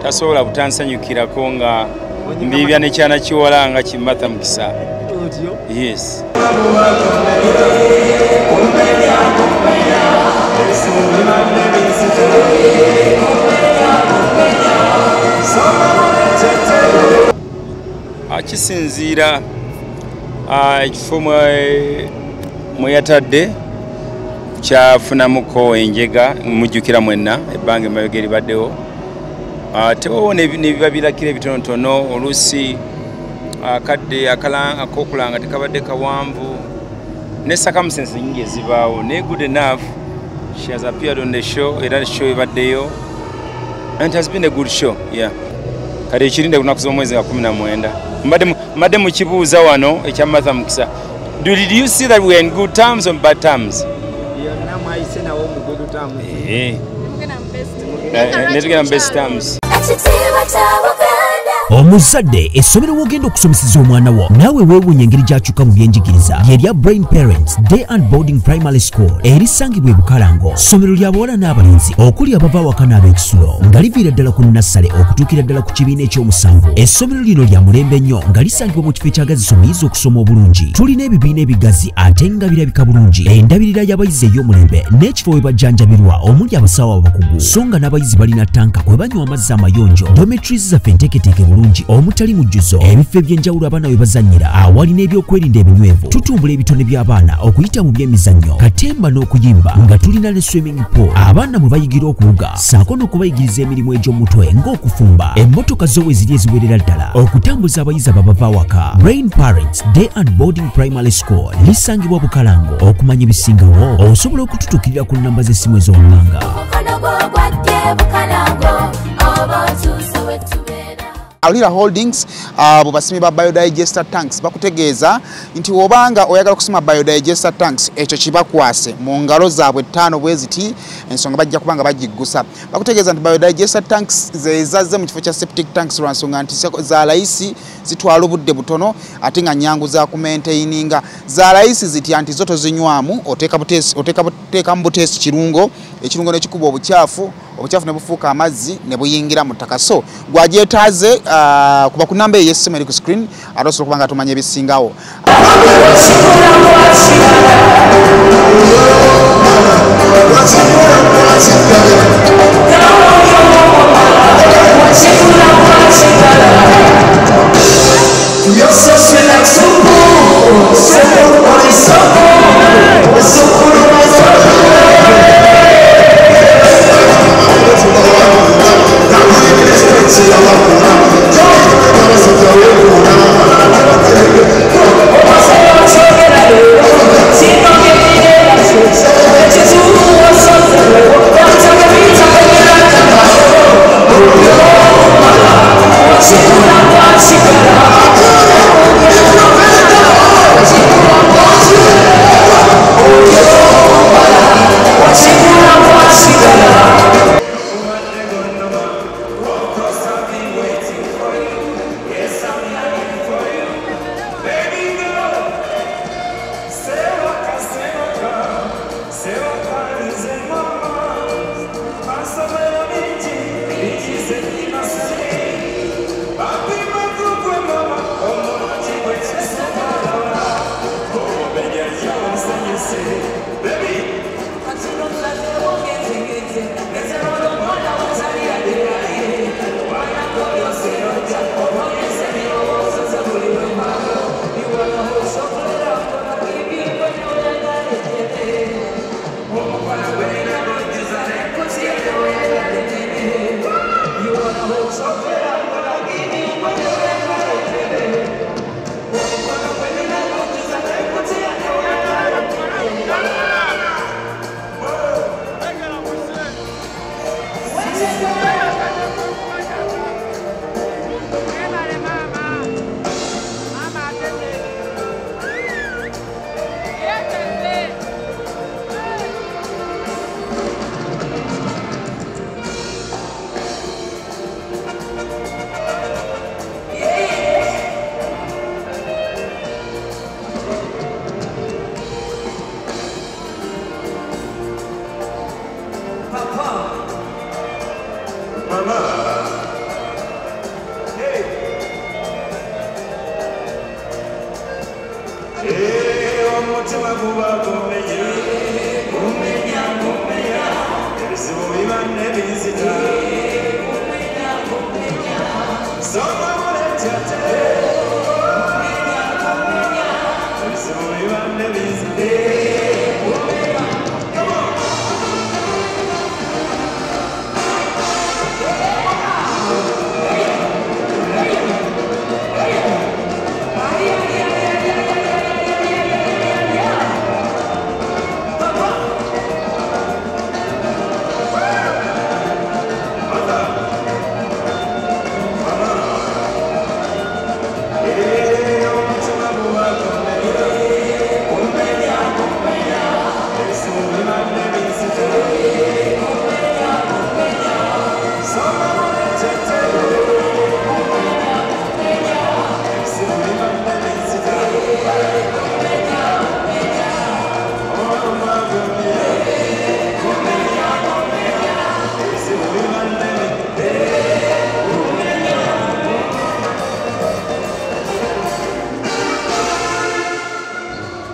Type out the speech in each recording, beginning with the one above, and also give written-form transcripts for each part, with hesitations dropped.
tasobola butansanyukirako nga mbibya nekyana kiwala nga Kimatha Mukisa. Yes. Kisinziira ekifo mwe yatadde kyafunamuko enjega mujjukira mwenna ebbanga emabega eribaddewo. Tewawo nebiba birakira ebitonotono oluusi akadde akokulanga tekabadde kawanvu ne circumstances nyingi ezibaawo naye good enough she has appeared on the show era show ebaddeyo and it has been a good show. Yeah. Kale ekirinde kunaku z'omwezi wa 19 mbadde mu kibuuza wano ekya Matha Mukisa. Did you see that we are in good terms or bad terms? Netugenda mu best terms. Omuzadde essomero wogenda okusomeseza omwana wo naawe weewuunya engeri gy'akyuka mu byenjigiriza ly'erya Brain Parents Day and Boarding Primary School erisangibwa e Bukalango. Ssomero lya bawala n'abalenzi okuli abava awaka n'ab'ekisulo nga liviira ddala ku nassale okutuukira ddala ku kibiina ekyomusanvu. Essomero lino lya mulembe nnyo nga lisangibwa mu kifo ekyagazisa omuyizi okusoma obulungi. Tulina ebibiina ebigazi ate nga birabika bulungi, endabirira y'abayizi ey'omulembe n'ekifo we bajjanjabirwa omuli abasawo abakugu, so nga n'abayizi balina tanka kwe banywa amazzi amayonjo. Dormitories zaffe nteeketeeke bulungi omutali mujjuzo, ebifo eby'enjawulo abaana we bazannyira awali n'ebyokwerinda ebinywevu. Tutumbula ebitone by'abaana okuyita mu by'emizannyo, katemba n'okuyimba nga tulina ne swimming pool abaana mwe bayigira okuwuga ssaako n'okubayigiriza emirimu egy'omutwe ng'okufumba. Emmotoka zo we ziri eziwerera ddala okutambuza abayizi ababava awaka. Brain Parents Day and Boarding Primary School lisangibwa Bukalango. Okumanya ebisingawo osobola okututuukirira ku nnamba z'essimu ez'omuwanga. Alira Holdings bubasimi ba biodigester tanks bakutegeeza nti obanga oyagala kusima biodigester tanks ekyo kibakwase mu ngalo zaabwe 5 bweziti ensonga bajja kubanga bagiggusa. Bakutegeeza nti biodigester tanks zezazze mu kifo kya septic tanks lwansonga nti za layisi zitwala obudde butono ate nga nyangu za kumaintaininga. Za layisi zitya nti zo tozinywamu, oteeka mu buteesi kirungo, ekirungo nekikuba obucaafu ne bufuuka amazzi ne buyingira mu ttaka. So gwagyetaaze kuba ku namba ey'essimu eri ku screen ate osobola okuba nga tumanya ebisingawo.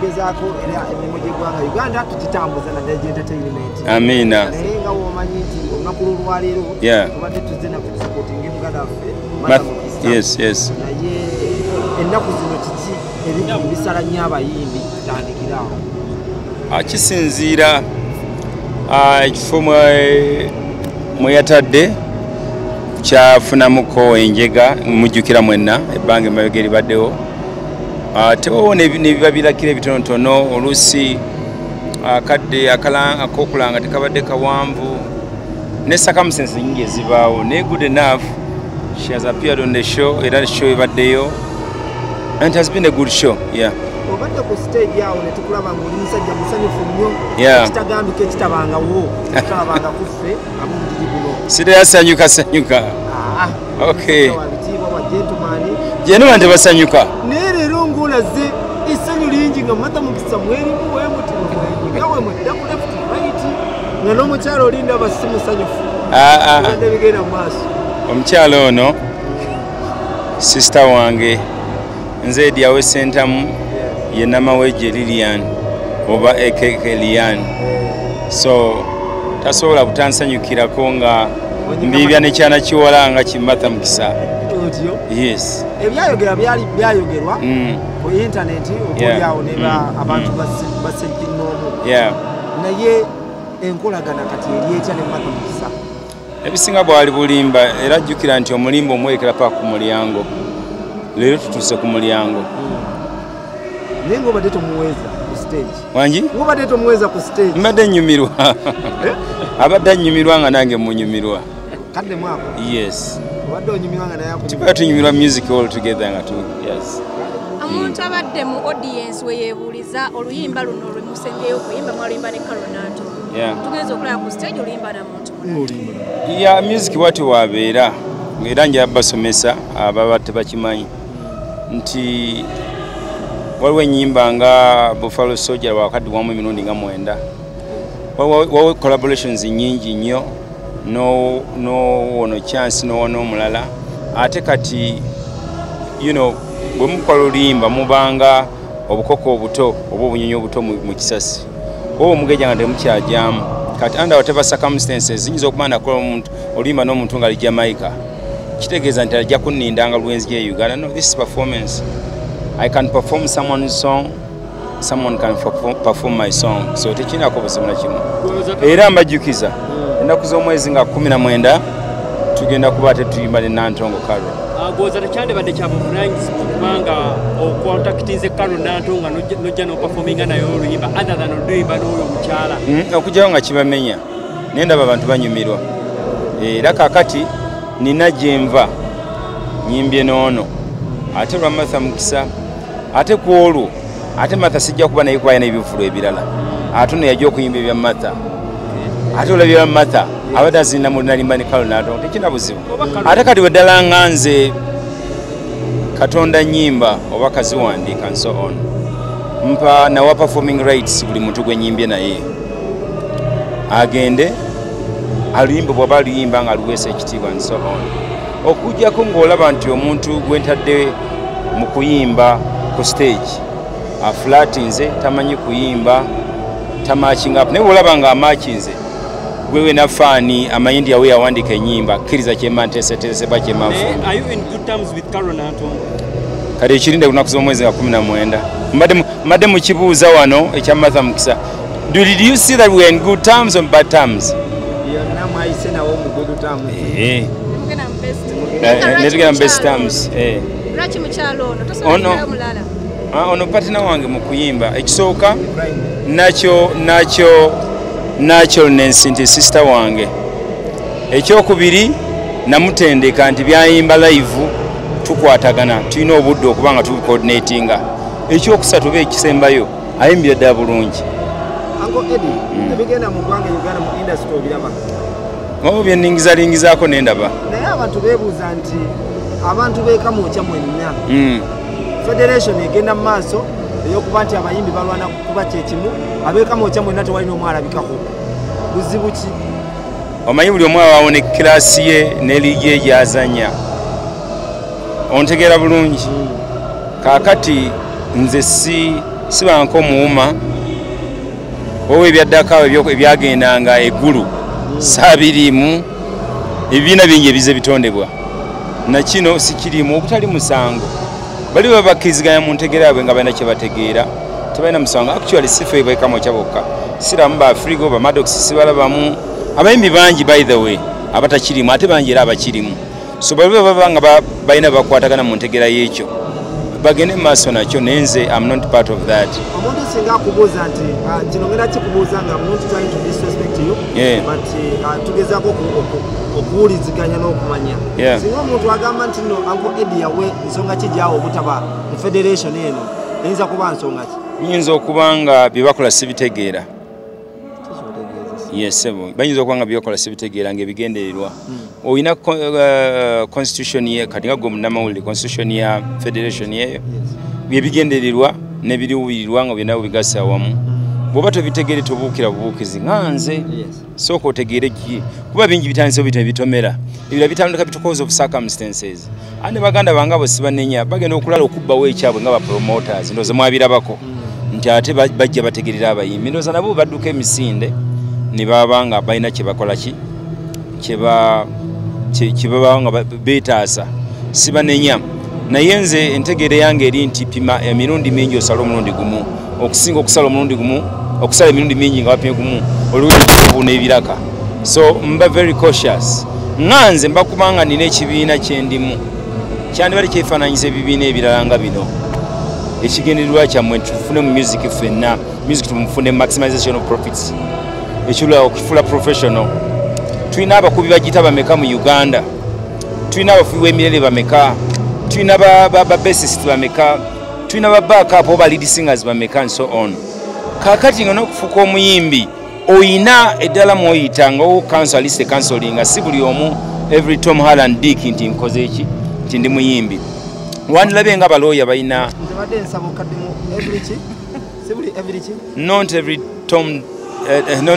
gezaako era emirimu gy'eggwanga Uganda tugitambuza na Digi Entertainment. Amina. Naye nga womanyi nti olunaku lw'olwaleero tubadde tuzze na kutusupportinga muganda waffe yes. Naye ennaku zino kiki ebintu bisala nnyo abayimbi tutandikirawo? Kisinziira ekifo mwe yatadde kyafunamuko enjega mujjukira mwenna ebbanga emabega eribaddewo. Tebawo nebiba birakira ebitonotono oluusi akadde ak'okulanga tekabadde kawanvu ne circumstances nyingi ezibaawo naye good enough she has appeared on the show era show ebaddeyo and it has been a good show. Obadde ku stage awo ne tukulaba ng'oli musajja musanyufu nnyo ekitagambika ekitabangawo tutalabanga kuffe ab'omutigi guno siteyasanyuka okay gentleman tebasanyuka naye leero ng'olaze essanyu lingi nga Martha Mukisa mwerimu wemuti nga we mwedda ku left right nga n'omukyalo olinda abasi musanyufu ande bigenda mu maaso. Omukyalo ono sister wange nze Edyawe Sentamu ye Namawejje Lilian oba AKK Lian, so tasobola butansanyukirako nga mbibya nekyana kiwala nga ki Martha Mukisa. Yes. Ebyayogera byayogerwa ku internet okulyawo neba abantu basejjinoomu. Naye enkolagana kati eri etya ne Martha Mukisa? Ebisinga bwali bulimba era jjukira nti omulimba omwekera paka ku mulyango. Leero tutuuse ku mulyango. Naye ng'obadde tomuweeza ku stage. Wangi? Ng'obadde tomuweeza ku stage. Mbadde nnyumirwa. Abadde annyumirwa nga nange munyumirwa. Kadde mwako? Yes. Obadde onyumirwa nga naye akunyumirwa? Tubadde tunyumirwa music all together nga tu. Yes. Omuntu abadde mu audience we yeebuuliza oluyimba luno lwe musengeyo okuyimba mwaluyimba ne Karonato. Tugenza okulaba ku stage oluyimba na muntu mulala. Music watu wabeera era njala basomesa ababa tebakimanyi nti waliwo ennyimba nga Buffalo Soldier wakati wamu emirundi nga 9. Waliwo collaborations nyingi nnyo no chance n'omulala ate kati bwe mukola oluyimba mubanga obukoko obuto oba obunyonyi obuto mu kisasi oba omugeja nga temukyajyamu kati under whatever circumstances ziyinza okuba nakola omuntu oluyimba n'omuntu nga ali Jamaica kitegeeza nti ajja kunnindanga lwenzi gye Uganda. No, this is performance. I can perform someone's song, someone can perform my song, so tekinako buzibu na kimu. Era mbajjukiza ennaku z'omwezi nga 19 tugenda kuba tetuyimba ne Nantongo Carol. Goza tekyandibadde kyabuvunanyizibwa kubanga okontaktinze Carol Nantongo nojja n'operforminga naye oluyimba other than oluyimba n'oyo omukyala. Okugyawo nga kibamenya naye ndaba abantu banyumirwa era kakati nina gyenva nyimbye n'ono ate lwa Martha Mukisa ate ku olwo ate Martha sijja kuba naye kwaya n'ebivulo ebirala ate ono yajja okuyimba ebya Martha ate olabya Martha abadde azina mu nalimba ne Carol Nantongo tekina buzibu ate kati bwe ddala nga nze Katonda nnyimba oba kaziwandiika and so on mpa nawa performing rights buli muntu gwe nyimbye naye agende aluyimba bw'aba aluyimba nga aluweesa ekitiibwa and so on okujjako ng'olaba nti omuntu gwentadde mu kuyimba ku stage aflatinze tamanyi kuyimba tamakinga up naye olaba nga amakinze gwewe na fani amayindi yawe yawandika enyimba kkiriza kyema nteeseteese ba kyema nfumba. Are you in good terms with Carol Nato? Kale ekirinde kunaku z'omwezi wa 19 mbadde mukibuuza wano ekya Martha Mukisa. Did you see that we are in good terms or bad terms? Yonna mwayise nawo mu good terms. Netugenda mu best terms. Lwaki mukyalo ono tosobola mulala? Ono patina wange mu kuyimba ekisooka nakyo Nancy nti sister wange. Ekyokubiri namutendeka nti byayimba live tukwatagana tulina obudde okuba nga tubicoordinatinga. Ekyokusatu be ekisembayo ayimbira ddala bulungi. Uncle Eddie, ebigenda mu ggwanga Uganda mu industry obiraba? Byenningizalingizaako nendaba. Naye abantu beebuuza nti abantu beekamwokya mwenna federation egenda mu maaso ey'okuba nti abayimbi balwana kuba kyekimu abeekamwokya mwenna tewalina omu alabikako. Buzibu ki? Omanyi buli omu awaawo ne kirasi ye ne liigi ye gy'azannya. Ontegeera bulungi. Kaakati nze sibanko muuma wowe ebyaddako ebyagendanga eggulu saabirimu ebibiina bingi ebize bitondebwa na kino sikirimu obutali musango bali babakkiriziganya mu ntegeera yaabwe nga balina kye bategeera tebalina musango. Actually sife beekamwokya bokka siramu ba Frigo ba Maddox sibalabamu abayimbi bangi by the way abatakirimu ate bangi era abakirimu so bali baba nga balina bakwatagana mu ntegeera y'ekyo bagende maaso nakyo nenze I'm not part of that. Omuntu singa akubuuza nti kino ngenda kikubuuza nga I'm not trying to disrespect you but tugezaako okuwuliziganya n'okumanya singa omuntu agamba nti no Uncle Eddie yawe nsonga ki gyawo obutaba mu federation eno eyinza kuba nsonga ki? Biyinza okuba nga bye bakola sibitegeera. Yes, bayinza okuba nga byebakola sibitegeera ng'ebigendererwa. Oyina constitution ye kati nga gwe munnamawulire constitution ya federation yeyo byebigendererwa n'ebiriwulirirwa nga byonna bigasa awamu. Bw'oba tobitegeere tobuukira bubuukizi nga nze sooka otegeere ki kuba bingi bitandise bitomera ebira bitandika because of circumstances. Ane baganda bange abo sibanenya bagenda okulala okubbawo ekyabwe nga bapromoters ndowooza mwabirabako nti ate bajja bategerera abayimbi ndowooza nabo badduka emisinde ne baba nga balina kye bakola ki kibaba nga beetaasa sibanenya naye nze entegeere yange eri nti pima emirundi mingi osala omulundi gumu okusinga okusala omulundi gumu okusala emirundi mingi nga bapimye gumu olw'obuna ebiraka so mba very cautious nga nze mbakubanga nina ekibiina kyendimu kyandibali kyefaananyiza ebibiina ebirala nga bino ekigendererwa kyammwe tufune mu music ffenna music tumufune maximization of profits ekirula okufula professional. Tulina abakubi bagita bameka mu Uganda, tulina abafubi b'emirere bameka, tulina ba bassist bameka, tulina ba backup oba lead singers bameka and so on. Kakati nga n'okufuuka omuyimbi oyina eddala mw'oyita nga councilist counseling si buli omu every Tom Holland Dick nti nkoze eki nti ndi muyimbi. Wandilabe nga balooya balina not every Tom no,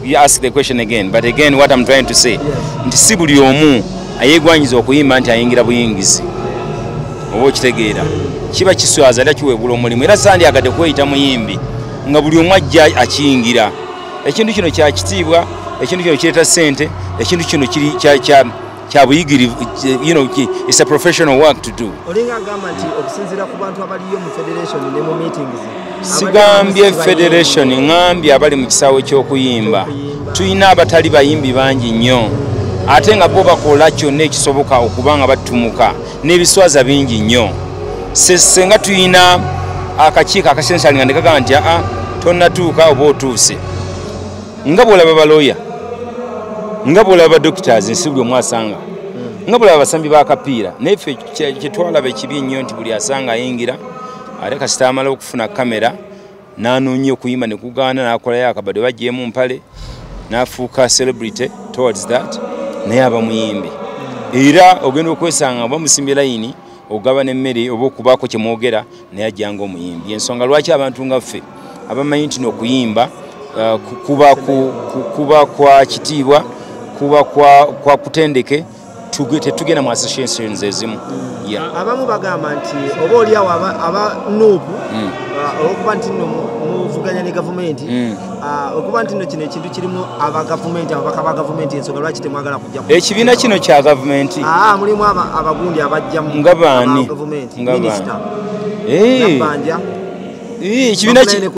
you ask the question again, but again, what I'm trying to say, nti si buli omu ayegwanyiza okuyimba nti ayingira buyingizi oba okitegeera kiba kiswaza era kiweebula omulimu era sandi agadde kweyita muyimbi nga buli omu ajja akiyingira. Ekintu kino kya kitiibwa, ekintu kino kireeta ssente, ekintu kino kiri kya buyigirivu, it's a professional work to do. Olinga agamba nti okusinziira ku bantu abaliyo mu federation ne mu meetings sigambye federation ngambye abali mu kisaawe ky'okuyimba tulina abatali bayimbi bangi nnyo ate nga bo bakola kyonna ekisoboka okubanga batumuka n'ebiswaza bingi nnyo. Senga tulina akakiiko akasensalinga ne kagamba nti tonnatuuka oba otuuse nga bw'olaba balooya nga bw'olaba badoctors nsi buli omu asanga nga bw'olaba abasambi b'akapiira naye ffe kyetwalaba ekibi ennyo nti buli asanga ayingira ate kasita amala okufuna kamera n'anoonya okuyimba ne kugaana n'akolayo akabadde bagyemu mpale n'afuuka celebrity towards that naye aba muyimbi era ogenda okwesanga oba musimbye layini ogaba n'emmere oba okubaako kye mwogera naye ajjanga omuyimbi. Ensonga lwaki abantu nga ffe abamanyi nti n'okuyimba kuba kwa kitiibwa kuba kwa kutendeke tetugenda mu associations ezimu. Abamu bagamba nti oba oliawo aba nuupu olwokuba nti nno muvuganya ne gavumenti okuba nti nno kino ekintu kirimu abagavumenti ababaka ba gavumenti ensonga lwaki temwagala kujja ekibiina kino kya gavumenti mulimu abagundi abajja mu nga baani gavumenti minisita ekibiina